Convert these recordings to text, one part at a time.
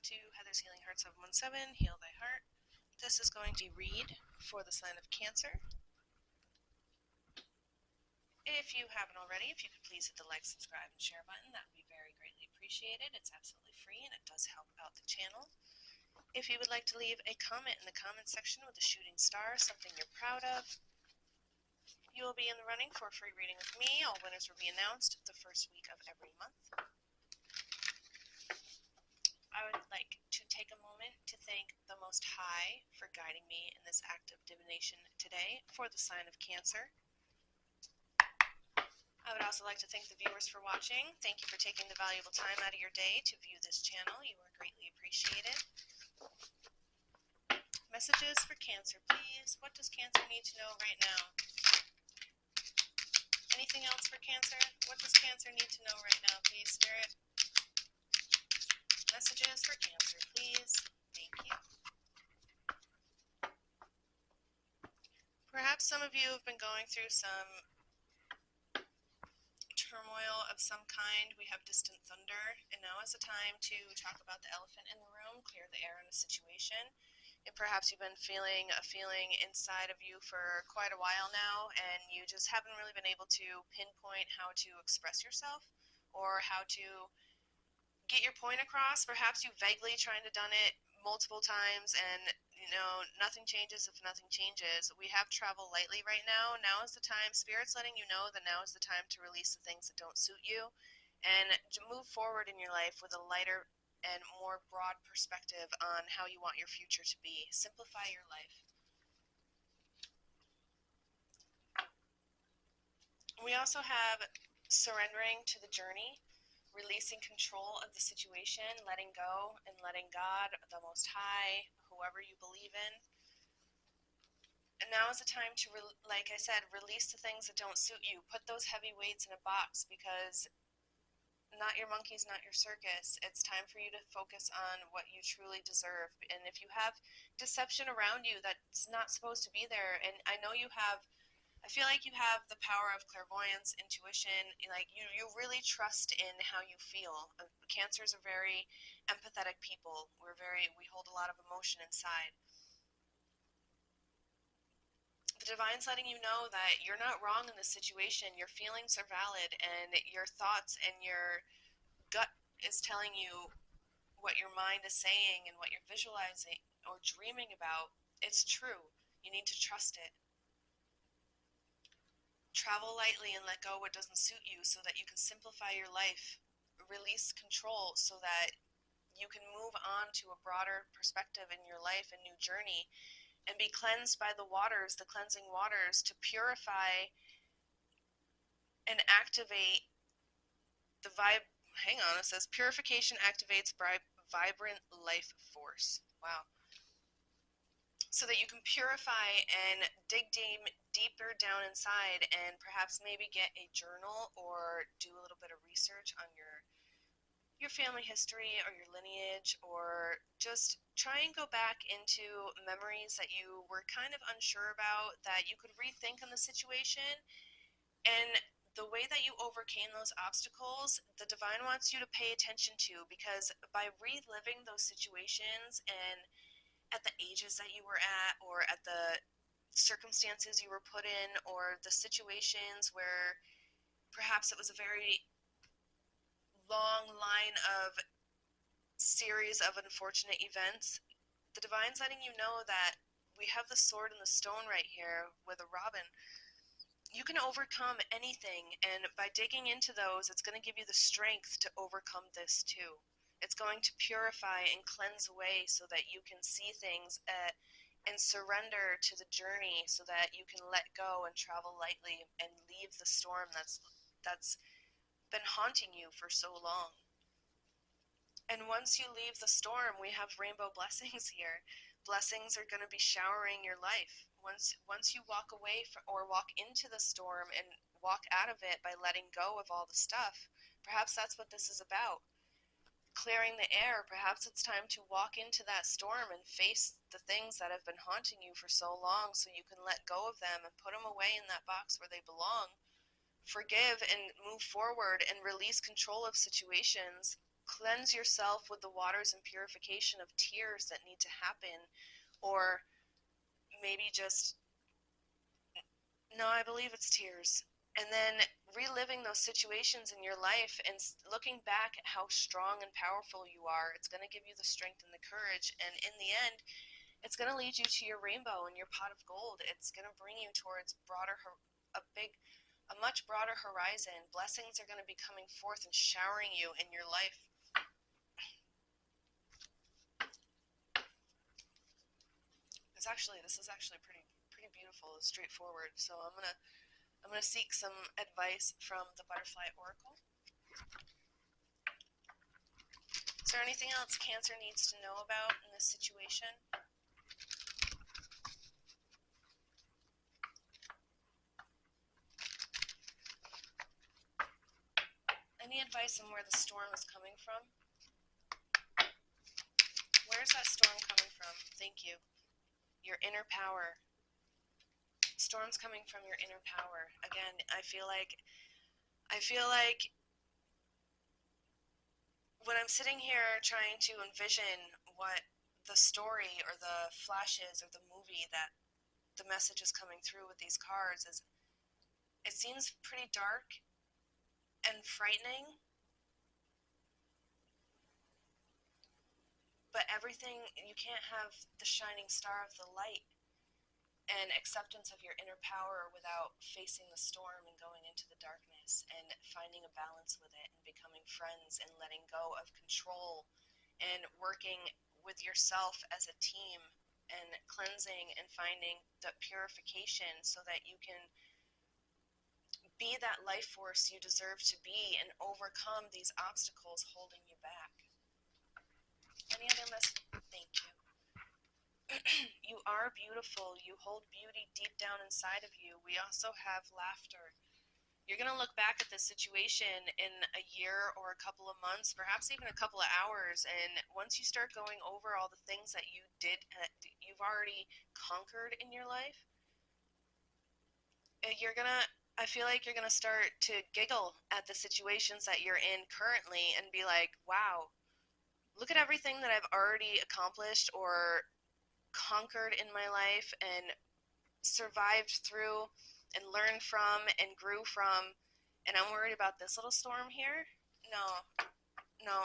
to Heather's Healing Heart 717, Heal Thy Heart. This is going to be read for the sign of Cancer. If you haven't already, if you could please hit the like, subscribe, and share button, that would be very greatly appreciated. It's absolutely free and it does help out the channel. If you would like to leave a comment in the comment section with a shooting star, something you're proud of, you will be in the running for a free reading with me. All winners will be announced the first week of every month. I would like to take a moment to thank the Most High for guiding me in this act of divination today for the sign of Cancer. I would also like to thank the viewers for watching. Thank you for taking the valuable time out of your day to view this channel. You are greatly appreciated. Messages for Cancer, please. What does Cancer need to know right now? Anything else for Cancer? What does Cancer need to know right now, please, Spirit? Messages for Cancer, please. Thank you. Perhaps some of you have been going through some turmoil of some kind. We have distant thunder, and now is the time to talk about the elephant in the room, clear the air in a situation. And perhaps you've been feeling a feeling inside of you for quite a while now, and you just haven't really been able to pinpoint how to express yourself or how to get your point across. Perhaps you vaguely trying to done it multiple times and nothing changes if nothing changes. We have travel lightly right now. Now is the time. Spirit's letting you know that now is the time to release the things that don't suit you and to move forward in your life with a lighter and more broad perspective on how you want your future to be. Simplify your life. We also have surrendering to the journey, releasing control of the situation, letting go and letting God, the Most High, whoever you believe in. And now is the time to, like I said, release the things that don't suit you. Put those heavy weights in a box, because not your monkeys, not your circus. It's time for you to focus on what you truly deserve. And if you have deception around you that's not supposed to be there, and I know you have, I feel like you have the power of clairvoyance, intuition, like you really trust in how you feel. Cancers are very empathetic people. We hold a lot of emotion inside. The Divine's letting you know that you're not wrong in this situation. Your feelings are valid, and your thoughts and your gut is telling you what your mind is saying and what you're visualizing or dreaming about. It's true. You need to trust it. Travel lightly and let go what doesn't suit you so that you can simplify your life. Release control so that you can move on to a broader perspective in your life, a new journey, and be cleansed by the waters, the cleansing waters, to purify and activate the Hang on, it says purification activates vibrant life force. Wow. So that you can purify and dig deeper down inside, and perhaps maybe get a journal or do a little bit of research on your family history or your lineage, or just try and go back into memories that you were kind of unsure about, that you could rethink on the situation. And the way that you overcame those obstacles, the Divine wants you to pay attention to, because by reliving those situations and at the ages that you were at, or at the circumstances you were put in, or the situations where perhaps it was a very long line of series of unfortunate events, the Divine's letting you know that we have the sword and the stone right here with a robin. You can overcome anything, and by digging into those, it's going to give you the strength to overcome this too. It's going to purify and cleanse away so that you can see things and surrender to the journey, so that you can let go and travel lightly and leave the storm that's been haunting you for so long. And once you leave the storm, we have rainbow blessings here. Blessings are going to be showering your life. Once you walk away or walk into the storm and walk out of it by letting go of all the stuff, perhaps that's what this is about. Clearing the air. Perhaps it's time to walk into that storm and face the things that have been haunting you for so long, so you can let go of them and put them away in that box where they belong. Forgive and move forward and release control of situations cleanse yourself with the waters and purification of tears that need to happen, or maybe just, no, I believe it's tears. And then reliving those situations in your life and looking back at how strong and powerful you are, it's going to give you the strength and the courage. And in the end, it's going to lead you to your rainbow and your pot of gold. It's going to bring you towards a much broader horizon. Blessings are going to be coming forth and showering you in your life. This is actually pretty beautiful and straightforward. So I'm gonna seek some advice from the Butterfly Oracle. Is there anything else Cancer needs to know about in this situation? Any advice on where the storm is coming from? Where's that storm coming from? Thank you. Your inner power. Storm's coming from your inner power. Again, I feel like when I'm sitting here trying to envision what the story or the flashes or the movie that the message is coming through with these cards is, it seems pretty dark and frightening, but everything, you can't have the shining star of the light and acceptance of your inner power without facing the storm and going into the darkness and finding a balance with it and becoming friends and letting go of control and working with yourself as a team and cleansing and finding the purification so that you can be that life force you deserve to be and overcome these obstacles holding you back. Any other message? Thank you. You are beautiful. You hold beauty deep down inside of you. We also have laughter. You're going to look back at this situation in a year or a couple of months, perhaps even a couple of hours, and once you start going over all the things that you've already conquered in your life, I feel like you're going to start to giggle at the situations that you're in currently and be like, wow, look at everything that I've already accomplished or conquered in my life and survived through and learned from and grew from, and I'm worried about this little storm here? No,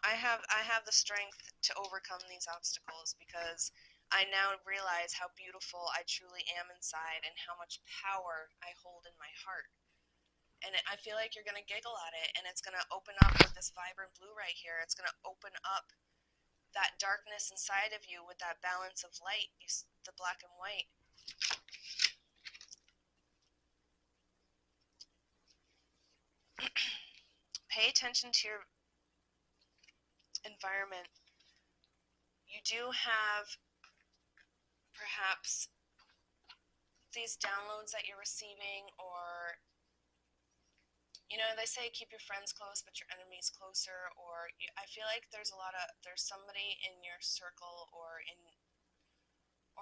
I have the strength to overcome these obstacles because I now realize how beautiful I truly am inside and how much power I hold in my heart. And I feel like you're going to giggle at it, and it's going to open up with this vibrant blue right here. It's going to open up that darkness inside of you with that balance of light, the black and white. Pay attention to your environment. You do have perhaps these downloads that you're receiving, or they say keep your friends close but your enemies closer, or I feel like there's somebody in your circle or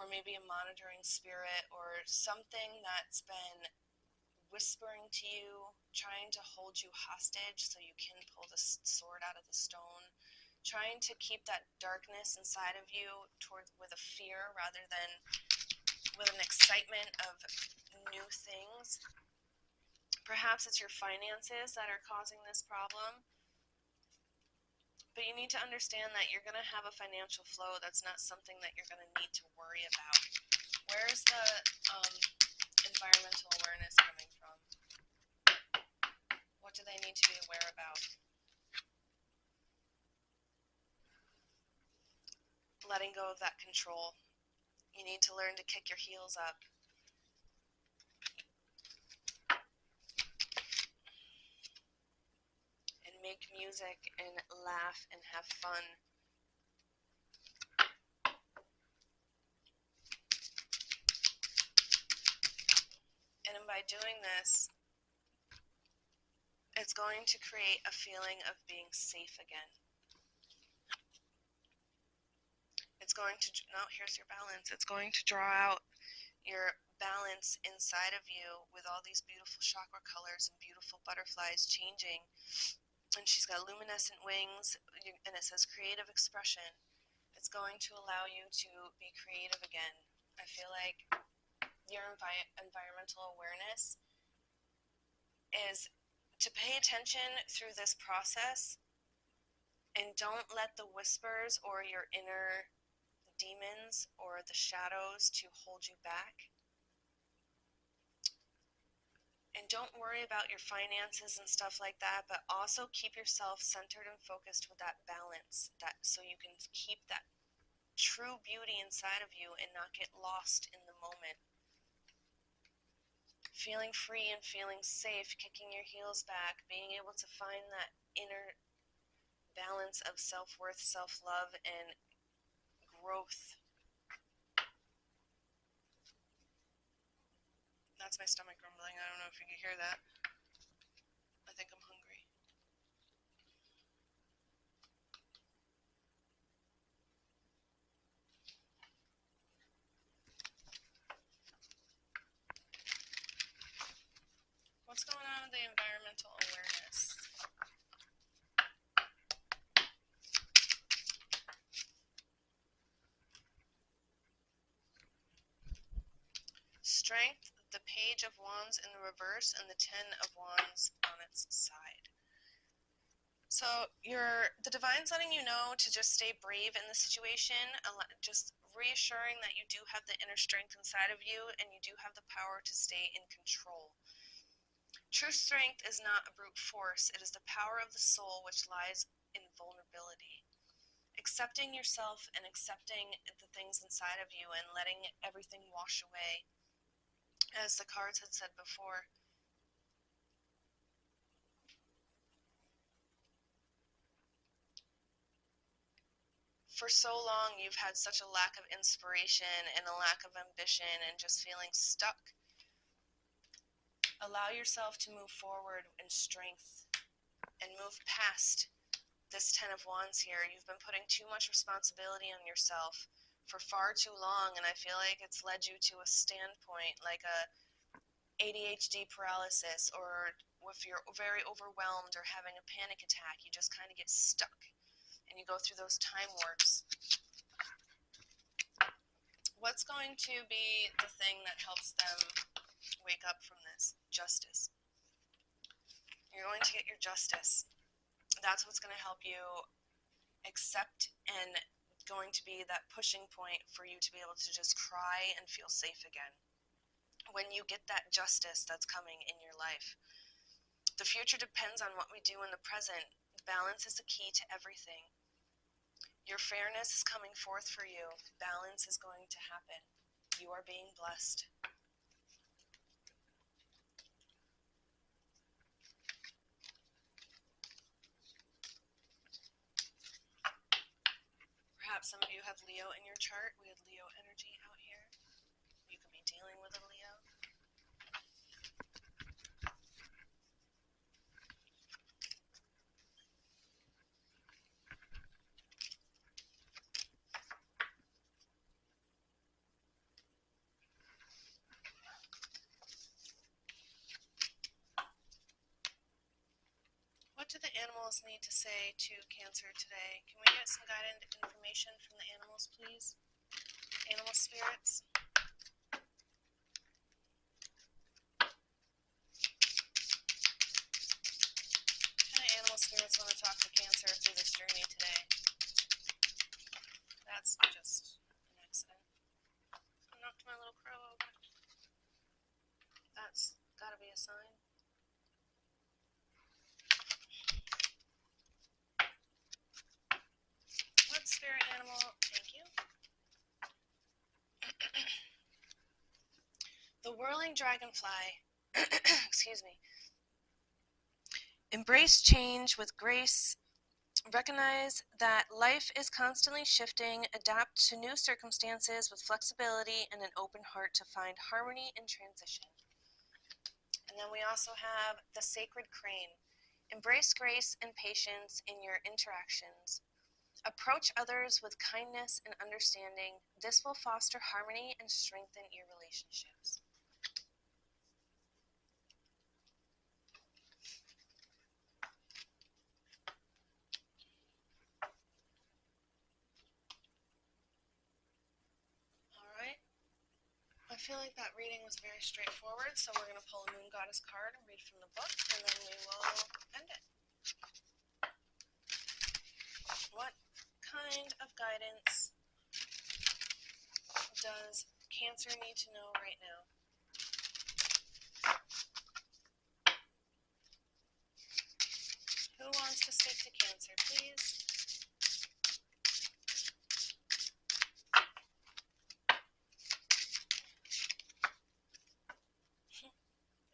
maybe a monitoring spirit or something that's been whispering to you, trying to hold you hostage so you can pull the sword out of the stone, trying to keep that darkness inside of you with a fear rather than with an excitement of new things. Perhaps it's your finances that are causing this problem, but you need to understand that you're going to have a financial flow. That's not something that you're going to need to worry about. Where's the environmental awareness coming from? What do they need to be aware about? Letting go of that control. You need to learn to kick your heels up. And make music and laugh and have fun. And by doing this, it's going to create a feeling of being safe again. It's going to, here's your balance. It's going to draw out your balance inside of you with all these beautiful chakra colors and beautiful butterflies changing. And she's got luminescent wings, and it says creative expression. It's going to allow you to be creative again. I feel like your environmental awareness is to pay attention through this process and don't let the whispers or your inner demons or the shadows to hold you back. And don't worry about your finances and stuff like that, but also keep yourself centered and focused with that balance, that so you can keep that true beauty inside of you and not get lost in the moment. Feeling free and feeling safe, kicking your heels back, being able to find that inner balance of self-worth, self-love, and growth. That's my stomach grumbling. I don't know if you can hear that. I think I'm hungry. What's going on with the environmental awareness? Strength, the Page of Wands in the reverse, and the Ten of Wands on its side. So the divine's letting you know to just stay brave in the situation, just reassuring that you do have the inner strength inside of you and you do have the power to stay in control. True strength is not a brute force. It is the power of the soul which lies in vulnerability. Accepting yourself and accepting the things inside of you and letting everything wash away. As the cards had said before, for so long you've had such a lack of inspiration and a lack of ambition and just feeling stuck. Allow yourself to move forward in strength and move past this Ten of Wands here. You've been putting too much responsibility on yourself for far too long, and I feel like it's led you to a standpoint like a ADHD paralysis, or if you're very overwhelmed or having a panic attack, you just kind of get stuck and you go through those time warps. What's going to be the thing that helps them wake up from this? Justice. You're going to get your justice. That's what's going to help you accept and going to be that pushing point for you to be able to just cry and feel safe again. When you get that justice that's coming in your life. The future depends on what we do in the present. Balance is the key to everything. Your fairness is coming forth for you. Balance is going to happen. You are being blessed. Perhaps some of you have Leo in your chart. We had Leo energy out here. You could be dealing with a Leo. What do the animals need to say to Cancer today? Can we get some guided information from the animals, please? Animal spirits. What kind of animal spirits want to talk to Cancer through this journey today? That's just an accident. I knocked my little crow over. That's gotta be a sign. What spirit animal? Thank you. The whirling dragonfly. Excuse me. Embrace change with grace. Recognize that life is constantly shifting. Adapt to new circumstances with flexibility and an open heart to find harmony in transition. And then we also have the sacred crane. Embrace grace and patience in your interactions. Approach others with kindness and understanding. This will foster harmony and strengthen your relationships. feel like that reading was very straightforward, so we're going to pull a Moon Goddess card and read from the book, and then we will end it. What kind of guidance does Cancer need to know right now? Who wants to speak to Cancer, please?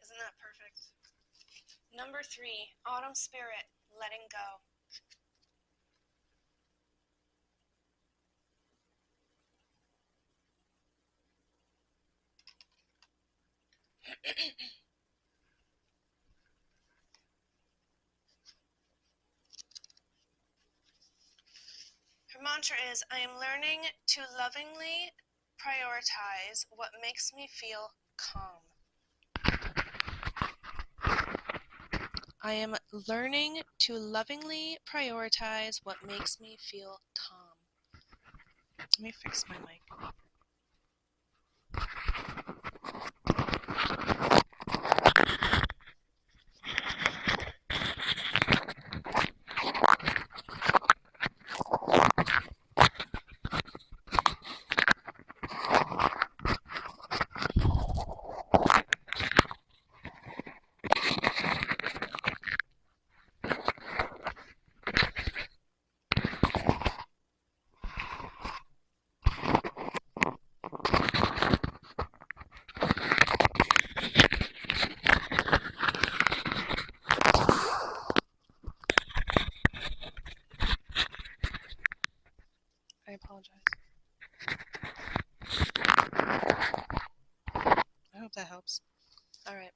Isn't that perfect? Number 3, Autumn Spirit, letting go. Her mantra is, I am learning to lovingly prioritize what makes me feel calm. I am learning to lovingly prioritize what makes me feel calm. Let me fix my mic. I apologize. I hope that helps. Alright.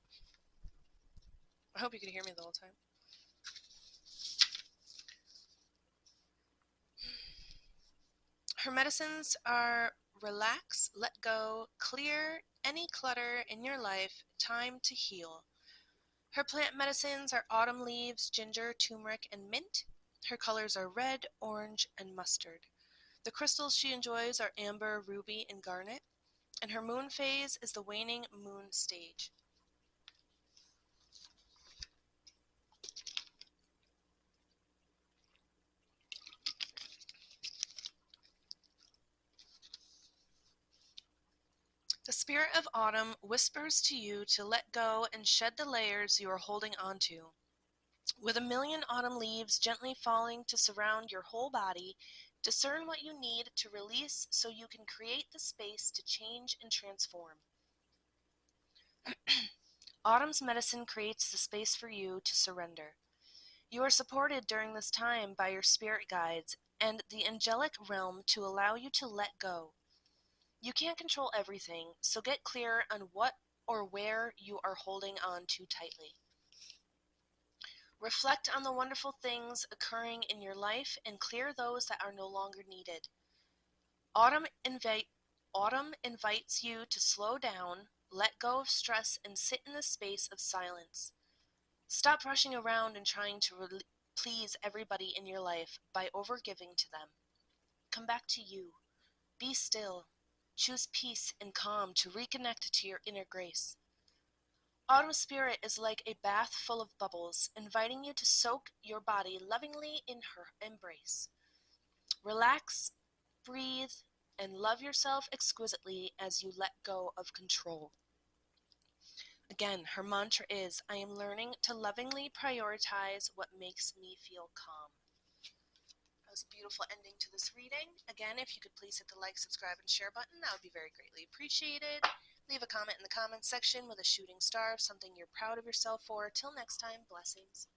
I hope you could hear me the whole time. Her medicines are relax, let go, clear any clutter in your life, time to heal. Her plant medicines are autumn leaves, ginger, turmeric, and mint. Her colors are red, orange, and mustard. The crystals she enjoys are amber, ruby, and garnet. And her moon phase is the waning moon stage. The spirit of autumn whispers to you to let go and shed the layers you are holding onto. With a million autumn leaves gently falling to surround your whole body, discern what you need to release so you can create the space to change and transform. Autumn's medicine creates the space for you to surrender. You are supported during this time by your spirit guides and the angelic realm to allow you to let go. You can't control everything, so get clear on what or where you are holding on too tightly. Reflect on the wonderful things occurring in your life and clear those that are no longer needed. Autumn invites you to slow down, let go of stress, and sit in the space of silence. Stop rushing around and trying to please everybody in your life by overgiving to them. Come back to you. Be still. Choose peace and calm to reconnect to your inner grace. Autumn spirit is like a bath full of bubbles, inviting you to soak your body lovingly in her embrace. Relax, breathe, and love yourself exquisitely as you let go of control. Again, her mantra is, I am learning to lovingly prioritize what makes me feel calm. That was a beautiful ending to this reading. Again, if you could please hit the like, subscribe, and share button, that would be very greatly appreciated. Leave a comment in the comments section with a shooting star of something you're proud of yourself for. Till next time, blessings.